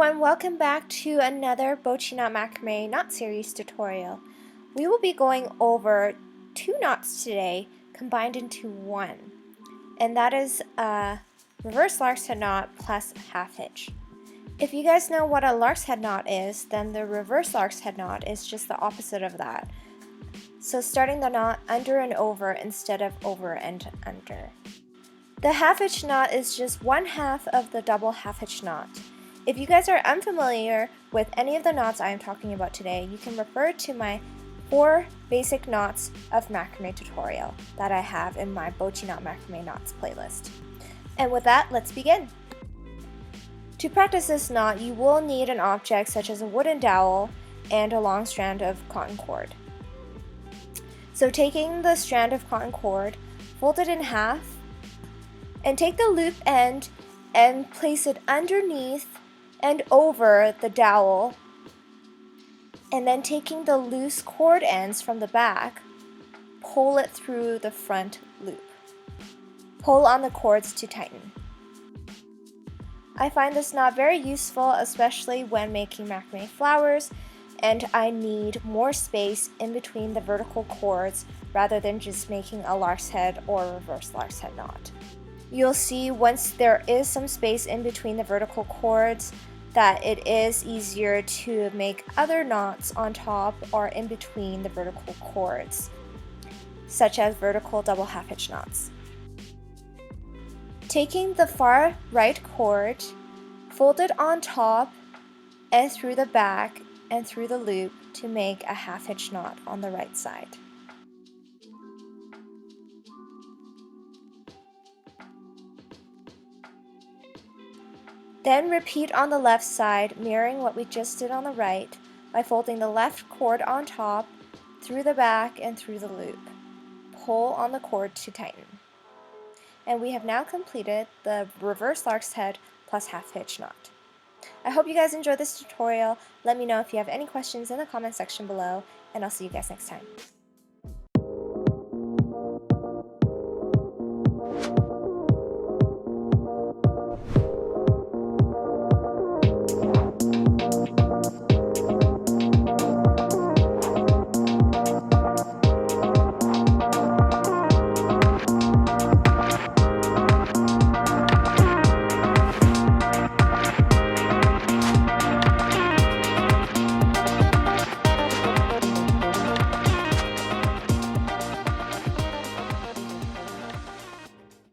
everyone, welcome back to another Bochiknot Macrame knot series tutorial. We will be going over two knots today combined into one, and that is a reverse lark's head knot plus half hitch. If you guys know what a lark's head knot is, then the reverse lark's head knot is just the opposite of that. So starting the knot under and over instead of over and under. The half hitch knot is just one half of the double half hitch knot. If you guys are unfamiliar with any of the knots I am talking about today, you can refer to my 4 basic knots of macrame tutorial that I have in my Bochiknot macrame knots playlist. And with that, let's begin. To practice this knot, you will need an object such as a wooden dowel and a long strand of cotton cord. So taking the strand of cotton cord, fold it in half, and take the loop end and place it underneath and over the dowel, and then taking the loose cord ends from the back, pull it through the front loop. Pull on the cords to tighten. I find this knot very useful, especially when making macrame flowers, and I need more space in between the vertical cords rather than just making a lark's head or reverse lark's head knot. You'll see once there is some space in between the vertical cords that it is easier to make other knots on top or in between the vertical cords, such as vertical double half hitch knots. Taking the far right cord, fold it on top and through the back and through the loop to make a half hitch knot on the right side. Then repeat on the left side, mirroring what we just did on the right by folding the left cord on top, through the back and through the loop. Pull on the cord to tighten. And we have now completed the reverse lark's head plus half hitch knot. I hope you guys enjoyed this tutorial. Let me know if you have any questions in the comment section below, and I'll see you guys next time.